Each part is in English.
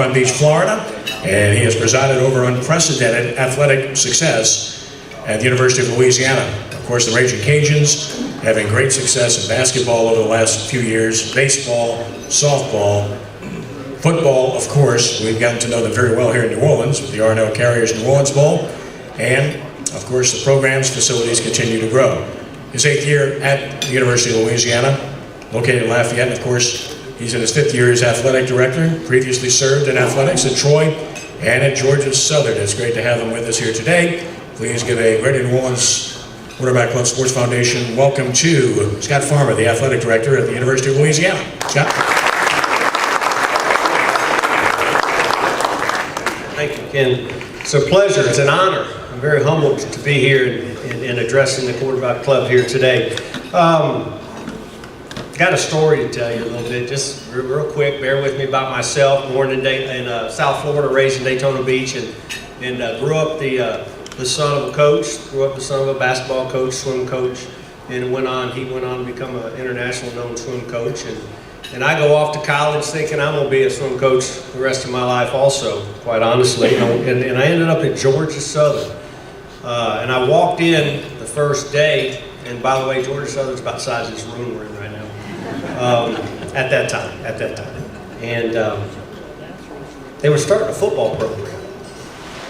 Palm Beach, Florida, and he has presided over unprecedented athletic success at the University of Louisiana. Of course, the Raging Cajuns having great success in basketball over the last few years, baseball, softball, football, of course. We've gotten to know them very well here in New Orleans with the R&L Carriers New Orleans Bowl, and of course the programs, facilities continue to grow. His 8th year at the University of Louisiana, located in Lafayette, and of course he's in his 5th year as athletic director, previously served in athletics at Troy and at Georgia Southern. It's great to have him with us here today. Please give a great New Orleans Quarterback Club Sports Foundation welcome to Scott Farmer, the athletic director at the University of Louisiana. Scott? Thank you, Ken. It's a pleasure, it's an honor. I'm very humbled to be here and addressing the Quarterback Club here today. Got a story to tell you a little bit, just real quick. Bear with me about myself. Born in South Florida, raised in Daytona Beach, and grew up the son of a coach. Grew up the son of a basketball coach, swim coach, and he went on to become an international known swim coach. And I go off to college thinking I'm going to be a swim coach the rest of my life also, quite honestly. And I ended up at Georgia Southern. And I walked in the first day, and by the way, Georgia Southern's about the size of this room we're in right now. At that time. And they were starting a football program.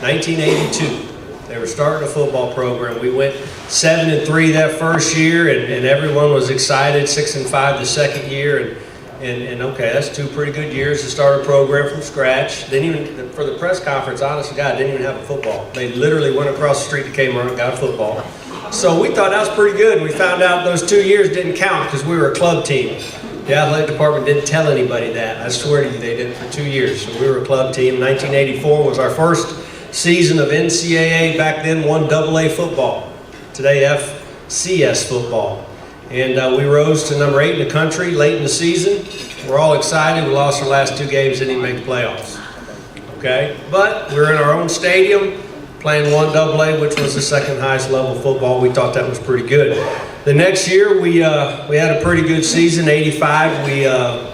1982. They were starting a football program. We went 7-3 that first year, and everyone was excited. 6-5 the second year, and okay, that's 2 pretty good years to start a program from scratch. Didn't even, for the press conference, honest to God, didn't even have a football. They literally went across the street to Kmart and got a football. So we thought that was pretty good. We found out those 2 years didn't count because we were a club team. The athletic department didn't tell anybody that. I swear to you, they did it for 2 years. So we were a club team. 1984 was our first season of NCAA, back then 1AA football, today FCS football. And we rose to number 8 in the country late in the season. We're all excited. We lost our last 2 games, didn't even make the playoffs. Okay, but we were in our own stadium playing 1AA, which was the second highest level of football. We thought that was pretty good. The next year we had a pretty good season. 85 we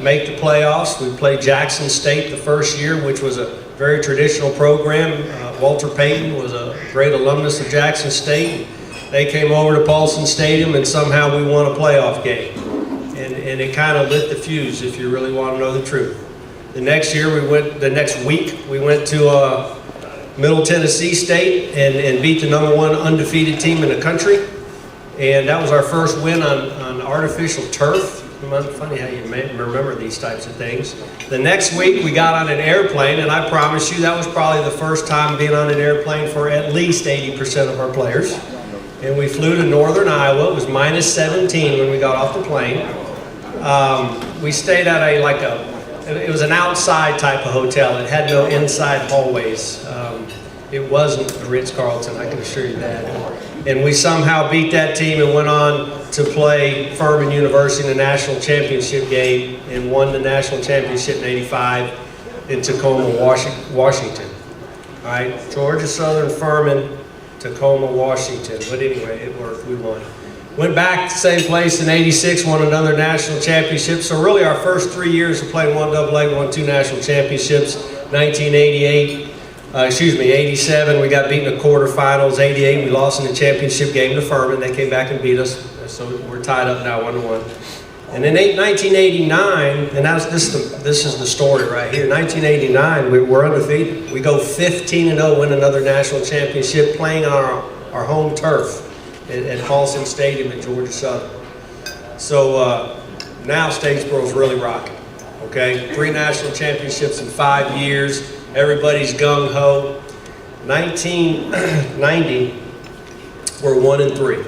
make the playoffs. We played Jackson State the first year, which was a very traditional program. Walter Payton was a great alumnus of Jackson State. They came over to Paulson Stadium, and somehow we won a playoff game. And it kind of lit the fuse, if you really want to know the truth. The next week we went to Middle Tennessee State and beat the #1 undefeated team in the country. And that was our first win on artificial turf. Funny how you remember these types of things. The next week we got on an airplane, and I promise you that was probably the first time being on an airplane for at least 80% of our players. And we flew to northern Iowa. It was -17 when we got off the plane. We stayed at it was an outside type of hotel. It had no inside hallways. It wasn't the Ritz-Carlton, I can assure you that. And we somehow beat that team and went on to play Furman University in the national championship game and won the national championship in '85 in Tacoma, Washington. All right, Georgia Southern, Furman, Tacoma, Washington. But anyway, it worked, we won. Went back to the same place in '86, won another national championship. So really our first 3 years of playing 1AA, won 2 national championships. 87, we got beaten in the quarterfinals. 88, we lost in the championship game to Furman. They came back and beat us. So we're tied up now 1-1. And in 1989, and this is the story right here. 1989, we're undefeated. We go 15-0, win another national championship, playing on our home turf at Paulson Stadium at Georgia Southern. So now Statesboro's really rocking. Okay, 3 national championships in 5 years. Everybody's gung-ho. 1990, we're 1-3.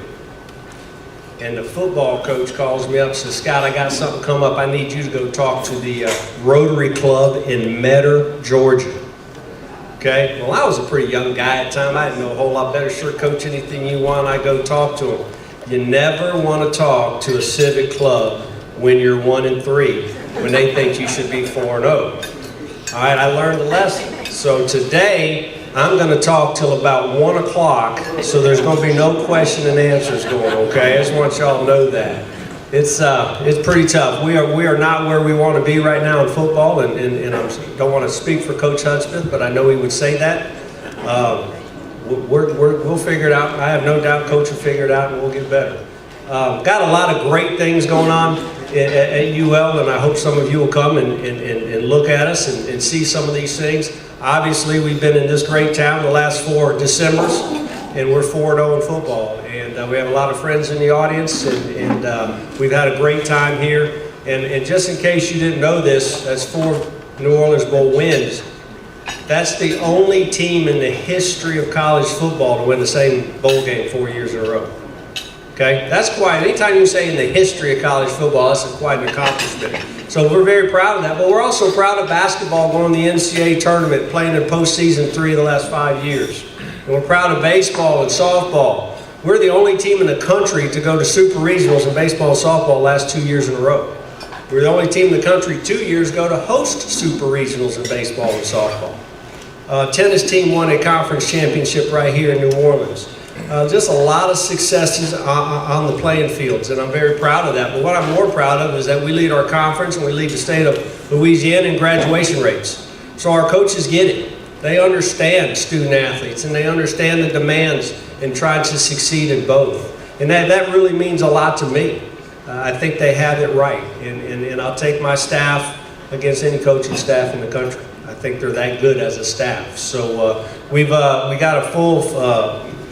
And the football coach calls me up and says, Scott, I got something come up. I need you to go talk to the Rotary Club in Metter, Georgia. Okay? Well, I was a pretty young guy at the time. I didn't know a whole lot better. Sure, coach, anything you want, I go talk to him. You never want to talk to a civic club when you're 1-3, when they think you should be 4-0. All right, I learned a lesson. So today, I'm going to talk till about 1 o'clock, so there's going to be no question and answers going, okay? I just want y'all to know that. It's pretty tough. We are not where we want to be right now in football, and I don't want to speak for Coach Hudspeth, but I know he would say that. We'll figure it out. I have no doubt Coach will figure it out, and we'll get better. Got a lot of great things going on at UL, and I hope some of you will come and look at us and see some of these things. Obviously, we've been in this great town the last 4 Decembers, and we're 4-0 in football. And we have a lot of friends in the audience, and we've had a great time here. And just in case you didn't know this, that's 4 New Orleans Bowl wins. That's the only team in the history of college football to win the same bowl game 4 years in a row. Okay, that's quite, anytime you say in the history of college football, that's quite an accomplishment. So we're very proud of that, but we're also proud of basketball going to the NCAA tournament, playing in postseason 3 of the last 5 years. And we're proud of baseball and softball. We're the only team in the country to go to super regionals in baseball and softball the last 2 years in a row. We're the only team in the country 2 years ago to host super regionals in baseball and softball. Tennis team won a conference championship right here in New Orleans. Just a lot of successes on the playing fields, and I'm very proud of that. But what I'm more proud of is that we lead our conference and we lead the state of Louisiana in graduation rates. So our coaches get it. They understand student athletes, and they understand the demands in trying to succeed in both. And that really means a lot to me. I think they have it right, and I'll take my staff against any coaching staff in the country. I think they're that good as a staff. So we got a full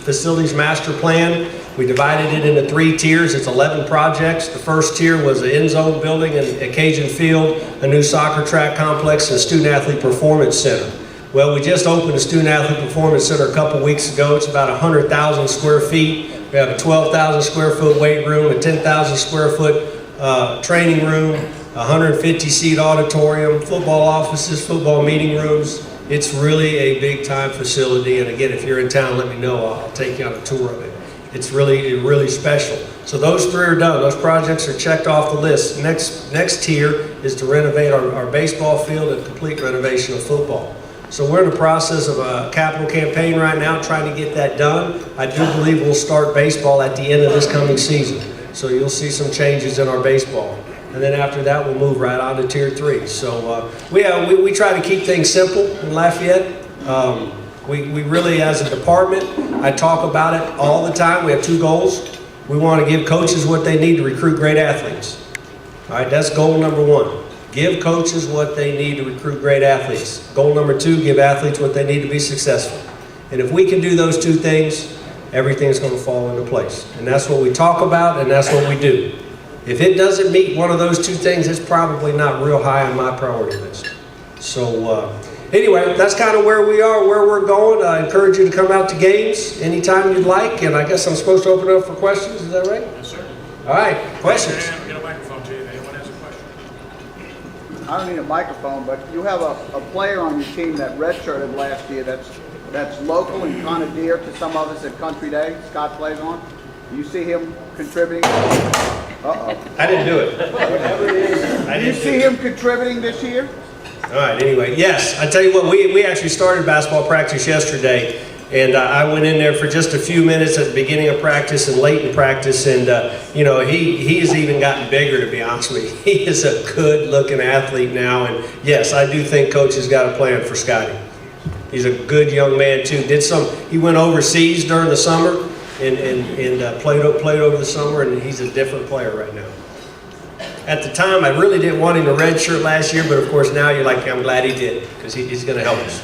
facilities master plan. We divided it into 3 tiers. It's 11 projects. The first tier was an end zone building at Cajun Field, a new soccer track complex, and a student athlete performance center. Well, we just opened a student athlete performance center a couple weeks ago. It's about 100,000 square feet. We have a 12,000 square foot weight room, a 10,000 square foot training room, 150 seat auditorium, football offices, football meeting rooms. It's really a big time facility, and again, if you're in town, let me know. I'll take you on a tour of it. It's really special. So those 3 are done. Those projects are checked off the list. Next tier is to renovate our baseball field and complete renovation of football. So we're in the process of a capital campaign right now, trying to get that done. I do believe we'll start baseball at the end of this coming season. So you'll see some changes in our baseball. And then after that, we'll move right on to tier 3. So we try to keep things simple in Lafayette. We really, as a department, I talk about it all the time. We have 2 goals. We want to give coaches what they need to recruit great athletes. All right, that's goal number 1. Give coaches what they need to recruit great athletes. Goal number 2, give athletes what they need to be successful. And if we can do those 2 things, everything's going to fall into place. And that's what we talk about, and that's what we do. If it doesn't meet one of those 2 things, it's probably not real high on my priority list. So anyway, that's kind of where we are, where we're going. I encourage you to come out to games anytime you'd like, and I guess I'm supposed to open it up for questions. Is that right? Yes, sir. All right, questions. We'll get a microphone to you if anyone has a question. I don't need a microphone, but you have a player on your team that redshirted last year that's local and kind of dear to some of us at Country Day. Scott plays on. Do you see him contributing? I didn't do it. Do you see him contributing this year? All right, anyway, yes. I tell you what, we actually started basketball practice yesterday, and I went in there for just a few minutes at the beginning of practice and late in practice, and you know, he has even gotten bigger, to be honest with you. He is a good-looking athlete now, and yes, I do think Coach has got a plan for Scotty. He's a good young man too. He went overseas during the summer and played over the summer, and he's a different player right now. At the time, I really didn't want him to redshirt last year, but of course now you're like, I'm glad he did, because he's going to help us.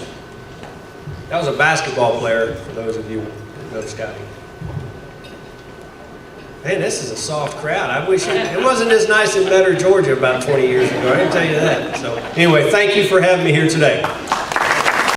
That was a basketball player, for those of you who know Scotty. Man, this is a soft crowd. I wish it wasn't as nice in Better, Georgia about 20 years ago. I can tell you that. So anyway, thank you for having me here today.